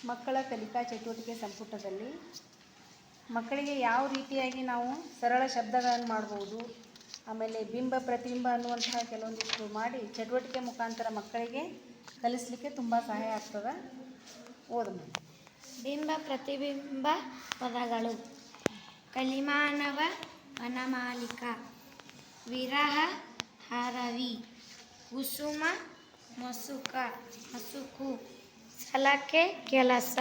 ಮಕ್ಕಳ ಕಲಿಕಾ ಚಟುವಟಿಕೆ ಸಂಪುಟದಲ್ಲಿ ಮಕ್ಕಳಿಗೆ ಯಾವ ರೀತಿಯಾಗಿ ನಾವು ಸರಳ ಶಬ್ದಗಳನ್ನು ಮಾಡ್ಬೋದು, ಆಮೇಲೆ ಬಿಂಬ ಪ್ರತಿಬಿಂಬ ಅನ್ನುವಂತಹ ಕೆಲವೊಂದಿಷ್ಟು ಮಾಡಿ ಚಟುವಟಿಕೆ ಮುಖಾಂತರ ಮಕ್ಕಳಿಗೆ ಕಲಿಸಲಿಕ್ಕೆ ತುಂಬ ಸಹಾಯ ಆಗ್ತದೆ. ಓದೋಣ. ಬಿಂಬ ಪ್ರತಿಬಿಂಬ ಪದಗಳು: ಕಲಿಮಾನವ ವನಮಾಲಿಕ, ವಿರಹ ಹರವಿ, ಕುಸುಮ ಮಸುಕು, ಸಲಕೆ ಕೆಲಸ.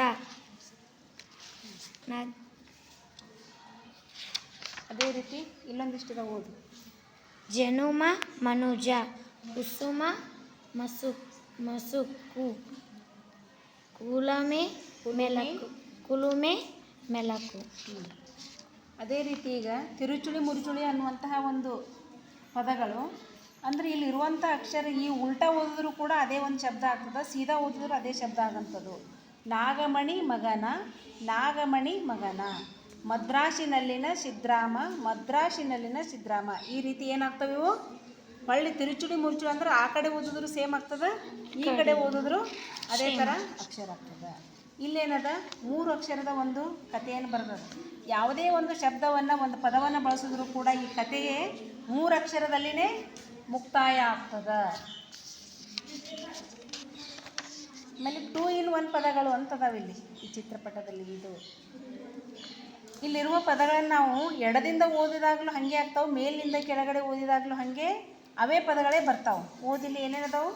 ಅದೇ ರೀತಿ ಇಲ್ಲೊಂದಿಷ್ಟಿದೆ, ಓದು. ಜನುಮ ಮನುಜ, ಕುಸುಮ ಮಸುಕು, ಕುಲುಮೆ ಮೆಲಕು. ಅದೇ ರೀತಿ ಈಗ ತಿರುಚುಳಿ ಮುರುಚುಳಿ ಅನ್ನುವಂತಹ ಒಂದು ಪದಗಳು ಅಂದರೆ ಇಲ್ಲಿರುವಂಥ ಅಕ್ಷರ ಈ ಉಲ್ಟಾ ಓದಿದ್ರು ಕೂಡ ಅದೇ ಒಂದು ಶಬ್ದ ಆಗ್ತದೆ, ಸೀದಾ ಓದಿದ್ರು ಅದೇ ಶಬ್ದ ಆಗಂಥದ್ದು. ನಾಗಮಣಿ ಮಗನ, ಮದ್ರಾಸಿನಲ್ಲಿನ ಸಿದ್ರಾಮ. ಈ ರೀತಿ ಏನಾಗ್ತವೆ ಇವು? ಹೊಳ್ಳಿ ತಿರುಚುಳಿ ಮುರುಚುಳಿ ಅಂದ್ರೆ ಆ ಕಡೆ ಓದಿದ್ರು ಸೇಮ್ ಆಗ್ತದೆ, ಈ ಕಡೆ ಓದಿದ್ರು ಅದೇ ಥರ ಅಕ್ಷರ ಆಗ್ತದೆ. ಇಲ್ಲೇನದ 3 ಅಕ್ಷರದ ಒಂದು ಕಥೆಯನ್ನು ಬರ್ತದೆ. ಯಾವುದೇ ಒಂದು ಶಬ್ದವನ್ನು ಒಂದು ಪದವನ್ನು ಬಳಸಿದ್ರು ಕೂಡ ಈ ಕಥೆಯೇ 3 ಅಕ್ಷರದಲ್ಲಿನೇ ಮುಕ್ತಾಯ ಆಗ್ತದೆ. ಆಮೇಲೆ 2 in 1 ಪದಗಳು ಅಂತದಾವಿಲ್ಲಿ ಈ ಚಿತ್ರಪಟದಲ್ಲಿ. ಇಲ್ಲಿರುವ ಪದಗಳನ್ನು ನಾವು ಎಡದಿಂದ ಓದಿದಾಗಲೂ ಹಾಗೆ ಆಗ್ತಾವೆ, ಮೇಲಿನಿಂದ ಕೆಳಗಡೆ ಓದಿದಾಗಲೂ ಹಾಗೆ ಅವೇ ಪದಗಳೇ ಬರ್ತಾವೆ. ಓದಿಲ್ಲಿ ಏನೇನದಾವು?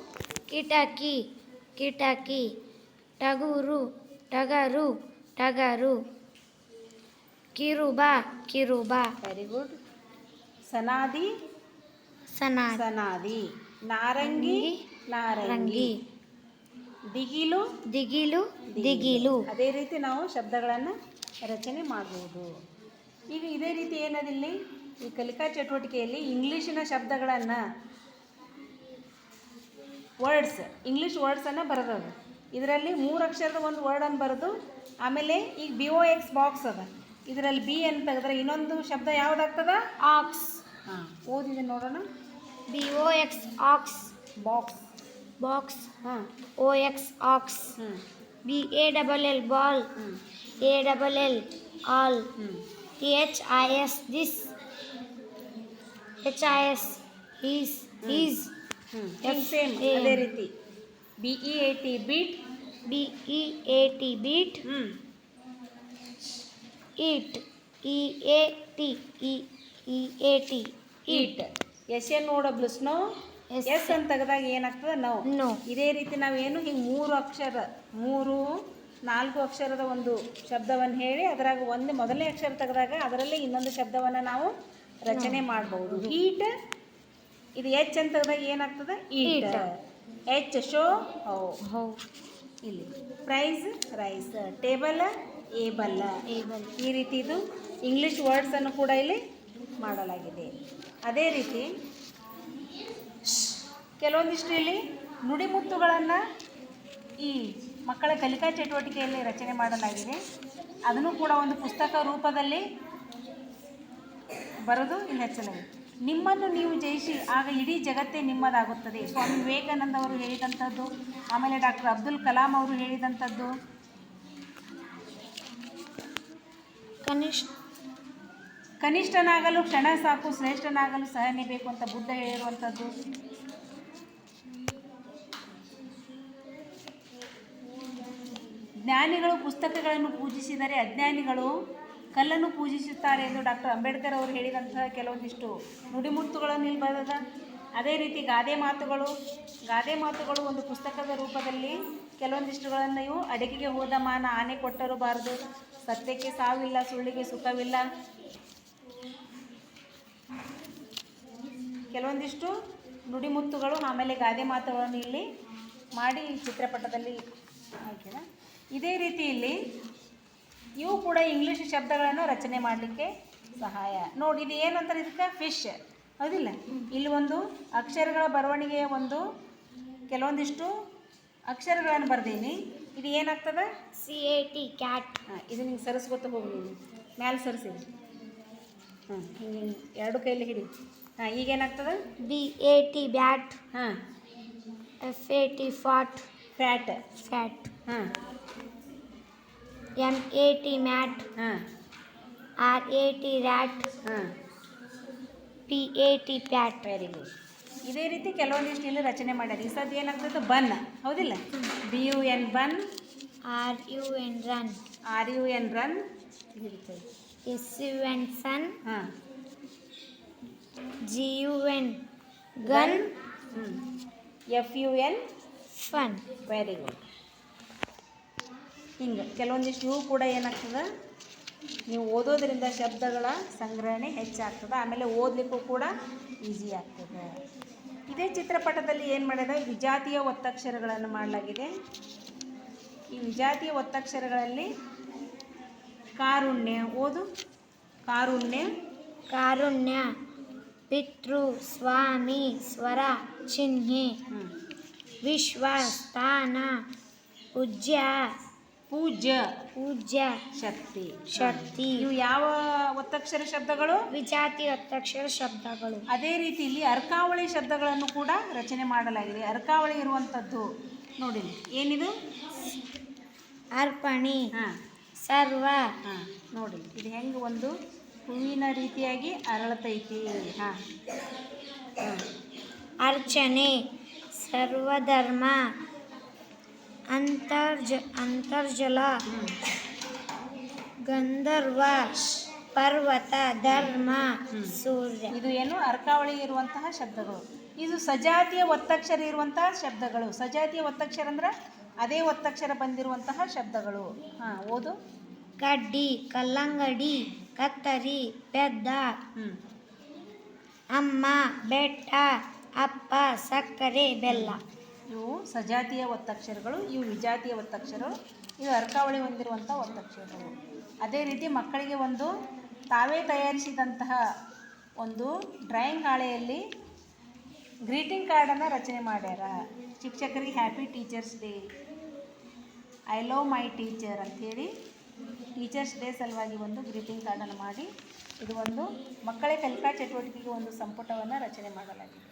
ಕಿಟಕಿ, ಟಗರು, ಕಿರುಬ. Very good. ಸನಾದಿ, ನಾರಂಗಿ, ದಿಗಿಲು. ಅದೇ ರೀತಿ ನಾವು ಶಬ್ದಗಳನ್ನು ರಚನೆ ಮಾಡ್ಬೋದು. ಈಗ ಇದೇ ರೀತಿ ಏನದಿಲ್ಲಿ ಈ ಕಲಿಕಾ ಚಟುವಟಿಕೆಯಲ್ಲಿ ಇಂಗ್ಲೀಷಿನ ಶಬ್ದಗಳನ್ನು ಇಂಗ್ಲೀಷ್ ವರ್ಡ್ಸನ್ನು ಬರೆದದು. ಇದರಲ್ಲಿ 3 ಅಕ್ಷರದ ಒಂದು ವರ್ಡನ್ನು ಬರೆದು ಆಮೇಲೆ ಈಗ BOX ಬಾಕ್ಸ್ ಅದ, ಇದರಲ್ಲಿ ಬಿ ಅಂತ ತೆಗೆದ್ರೆ ಇನ್ನೊಂದು ಶಬ್ದ ಯಾವುದಾಗ್ತದ? ಆಕ್ಸ್. ಓದಿದೆ ನೋಡೋಣ. BOX ox, box. OX ox. BALL ball, ALL all. HIS this, HIS is. Same ಅದೇ ರೀತಿ BEAT beat, eat, eat. SNOW snow. S ಅಂತ ತೆಗೆದಾಗ ಏನಾಗ್ತದೆ? ನೋ. ಇದೇ ರೀತಿ ನಾವೇನು ಹಿಂಗೆ 4 ಅಕ್ಷರದ ಒಂದು ಶಬ್ದವನ್ನು ಹೇಳಿ ಅದರಾಗ ಮೊದಲನೇ ಅಕ್ಷರ ತೆಗೆದಾಗ ಅದರಲ್ಲಿ ಇನ್ನೊಂದು ಶಬ್ದವನ್ನು ನಾವು ರಚನೆ ಮಾಡ್ಬೋದು. ಹೀಟ್, ಇದು ಎಚ್ ಅಂತ ತೆಗೆದಾಗ ಏನಾಗ್ತದೆ? ಈಟ್. H show, how. ಇಲ್ಲಿ ಪ್ರೈಸ್, ರೈಸ್. Table, able. ಈ ರೀತಿ ಇದು ಇಂಗ್ಲೀಷ್ ವರ್ಡ್ಸನ್ನು ಕೂಡ ಇಲ್ಲಿ ಮಾಡಲಾಗಿದೆ. ಅದೇ ರೀತಿ ಕೆಲವೊಂದಿಷ್ಟು ಇಲ್ಲಿ ನುಡಿಮುತ್ತುಗಳನ್ನು ಈ ಮಕ್ಕಳ ಕಲಿಕಾ ಚಟುವಟಿಕೆಯಲ್ಲಿ ರಚನೆ ಮಾಡಲಾಗಿದೆ. ಅದನ್ನು ಕೂಡ ಒಂದು ಪುಸ್ತಕ ರೂಪದಲ್ಲಿ ಬರೆದು ಇಲ್ಲಿ ಹಚ್ಚಲಾಗಿದೆ. ನಿಮ್ಮನ್ನು ನೀವು ಜಯಿಸಿ, ಆಗ ಇಡೀ ಜಗತ್ತೇ ನಿಮ್ಮದಾಗುತ್ತದೆ. ಸ್ವಾಮಿ ವಿವೇಕಾನಂದ ಅವರು ಹೇಳಿದಂಥದ್ದು, ಆಮೇಲೆ ಡಾಕ್ಟರ್ ಅಬ್ದುಲ್ ಕಲಾಂ ಅವರು ಹೇಳಿದಂಥದ್ದು. ಕನಿಷ್ಠನಾಗಲು ಕ್ಷಣ ಸಾಕು, ಶ್ರೇಷ್ಠನಾಗಲು ಸಹನೆ ಬೇಕು ಅಂತ ಬುದ್ಧ ಹೇಳಿರುವಂಥದ್ದು. ಜ್ಞಾನಿಗಳು ಪುಸ್ತಕಗಳನ್ನು ಪೂಜಿಸಿದರೆ ಅಜ್ಞಾನಿಗಳು ಕಲ್ಲನ್ನು ಪೂಜಿಸುತ್ತಾರೆ ಎಂದು ಡಾಕ್ಟರ್ ಅಂಬೇಡ್ಕರ್ ಅವರು ಹೇಳಿದಂತಹ ಕೆಲವೊಂದಿಷ್ಟು ನುಡಿಮುತ್ತುಗಳನ್ನು ಇಲ್ಲಿ ಬರೆದ. ಅದೇ ರೀತಿ ಗಾದೆ ಮಾತುಗಳು ಒಂದು ಪುಸ್ತಕದ ರೂಪದಲ್ಲಿ ಕೆಲವೊಂದಿಷ್ಟುಗಳನ್ನು ಇವು: ಅಡಿಗೆಗೆ ಹೋದ ಮಾನ ಆನೆ ಕೊಟ್ಟರೂ ಬಾರದು, ಸತ್ಯಕ್ಕೆ ಸಾವಿಲ್ಲ, ಸುಳ್ಳಿಗೆ ಸುಖವಿಲ್ಲ. ಕೆಲವೊಂದಿಷ್ಟು ನುಡಿಮುತ್ತುಗಳು ಆಮೇಲೆ ಗಾದೆ ಮಾತುಗಳನ್ನು ಇಲ್ಲಿ ಮಾಡಿ ಚಿತ್ರಪಟದಲ್ಲಿ ಹಾಕಿದ. ಇದೇ ರೀತಿ ಇಲ್ಲಿ ಇವು ಕೂಡ ಇಂಗ್ಲೀಷ್ ಶಬ್ದಗಳನ್ನು ರಚನೆ ಮಾಡಲಿಕ್ಕೆ ಸಹಾಯ. ನೋಡಿ, ಇದು ಏನಂತಾರೆ? ಇದಕ್ಕೆ ಫಿಶ್, ಹೌದಿಲ್ಲ? ಇಲ್ಲಿ ಒಂದು ಅಕ್ಷರಗಳ ಬರವಣಿಗೆಯ ಕೆಲವೊಂದಿಷ್ಟು ಅಕ್ಷರಗಳನ್ನು ಬರ್ದೀನಿ. ಇದು ಏನಾಗ್ತದೆ? CAT cat. ಇದು ನಿಂಗೆ ಸರಿಸ್ಕೊತ ಹೋಗಿ, ನೀನು ಮ್ಯಾಲೆ ಸರಿಸಿದೆ. ಹಿಂಗೆ 2 ಕೈಲಿ ಹಿಡಿ. ಈಗೇನಾಗ್ತದೆ? BAT bat. FAT fat. Fat. MAT mat, ಹಾಂ RAT ರ್ಯಾಟ್, ಹಾಂ PAT ಪ್ಯಾಟ್. Very good. ಇದೇ ರೀತಿ ಕೆಲವೊಂದಿಷ್ಟು ಇಲ್ಲಿ ರಚನೆ ಮಾಡ್ಯಾರ. ಈ ಸದ್ಯ ಏನಾಗ್ತದೆ ಬನ್, ಹೌದಿಲ್ಲ? BUN ಬನ್, RUN run, RUN run, SUN ಸನ್, ಹಾಂ GUN gun, FUN fun. Very good. ಹಿಂಗೆ ಕೆಲವೊಂದಿಷ್ಟು ಇವು ಕೂಡ ಏನಾಗ್ತದೆ, ನೀವು ಓದೋದ್ರಿಂದ ಶಬ್ದಗಳ ಸಂಗ್ರಹಣೆ ಹೆಚ್ಚಾಗ್ತದೆ, ಆಮೇಲೆ ಓದಲಿಕ್ಕೂ ಕೂಡ ಈಸಿ ಆಗ್ತದೆ. ಇದೇ ಚಿತ್ರಪಟದಲ್ಲಿ ಏನು ಮಾಡಿದ, ವಿಜಾತಿಯ ಒತ್ತಕ್ಷರಗಳನ್ನು ಮಾಡಲಾಗಿದೆ. ಈ ವಿಜಾತಿಯ ಒತ್ತಕ್ಷರಗಳಲ್ಲಿ ಕಾರುಣ್ಯ, ಓದು. ಕಾರುಣ್ಯ, ಕಾರುಣ್ಯ, ಪಿತೃ, ಸ್ವಾಮಿ, ಸ್ವರ, ಚಿಹ್ನೆ, ವಿಶ್ವ, ಸ್ಥಾನ, ಪೂಜ್ಯ, ಪೂಜ್ಯ, ಪೂಜ್ಯ, ಶಕ್ತಿ. ಶಕ್ತಿ. ಇವು ಯಾವ ಒತ್ತಕ್ಷರ ಶಬ್ದಗಳು? ವಿಜಾತಿ ಒತ್ತಕ್ಷರ ಶಬ್ದಗಳು. ಅದೇ ರೀತಿ ಇಲ್ಲಿ ಅರ್ಕಾವಳಿ ಶಬ್ದಗಳನ್ನು ಕೂಡ ರಚನೆ ಮಾಡಲಾಗಿದೆ. ಅರ್ಕಾವಳಿ ಇರುವಂಥದ್ದು ನೋಡಿ, ಏನಿದು? ಅರ್ಪಣೆ, ಹಾಂ ಸರ್ವ, ಹಾಂ ನೋಡಿ, ಇದು ಹೆಂಗೆ ಒಂದು ಹೂವಿನ ರೀತಿಯಾಗಿ ಅರಳತೈತಿ. ಹಾಂ ಅರ್ಚನೆ, ಸರ್ವಧರ್ಮ, ಅಂತರ್ಜಲ, ಗಂಧರ್ವ, ಪರ್ವತ, ಧರ್ಮ, ಸೂರ್ಯ. ಇದು ಏನು ಅರ್ಕಾವಳಿ ಇರುವಂತಹ ಶಬ್ದಗಳು. ಇದು ಸಜಾತಿಯ ಒತ್ತಕ್ಷರ ಇರುವಂತಹ ಶಬ್ದಗಳು. ಸಜಾತಿಯ ಒತ್ತಕ್ಷರ ಅಂದ್ರೆ ಅದೇ ಒತ್ತಕ್ಷರ ಬಂದಿರುವಂತಹ ಶಬ್ದಗಳು. ಹಾಂ ಓದು. ಕಡ್ಡಿ, ಕಲ್ಲಂಗಡಿ, ಕತ್ತರಿ, ಪೆದ್ದ, ಅಮ್ಮ, ಬೆಟ್ಟ, ಅಪ್ಪ, ಸಕ್ಕರೆ, ಬೆಲ್ಲ. ಇವು ಸಜಾತಿಯ ಒತ್ತಕ್ಷರಗಳು, ಇವು ವಿಜಾತಿಯ ಒತ್ತಕ್ಷರಗಳು, ಇವು ಅರ್ಕಾವಳಿ ಹೊಂದಿರುವಂಥ ಒತ್ತಕ್ಷರಗಳು. ಅದೇ ರೀತಿ ಮಕ್ಕಳಿಗೆ ಒಂದು ತಾವೇ ತಯಾರಿಸಿದಂತಹ ಒಂದು ಡ್ರಾಯಿಂಗ್ ಹಾಳೆಯಲ್ಲಿ ಗ್ರೀಟಿಂಗ್ ಕಾರ್ಡನ್ನು ರಚನೆ ಮಾಡ್ಯಾರ. ಶಿಕ್ಷಕರಿಗೆ happy teachers day, I love my teacher ಅಂಥೇಳಿ ಟೀಚರ್ಸ್ ಡೇ ಸಲುವಾಗಿ ಒಂದು ಗ್ರೀಟಿಂಗ್ ಕಾರ್ಡನ್ನು ಮಾಡಿ ಇದು ಒಂದು ಮಕ್ಕಳ ಕಲಿಕಾ ಚಟುವಟಿಕೆಗೆ ಒಂದು ಸಂಪುಟವನ್ನು ರಚನೆ ಮಾಡಲಾಗಿದೆ.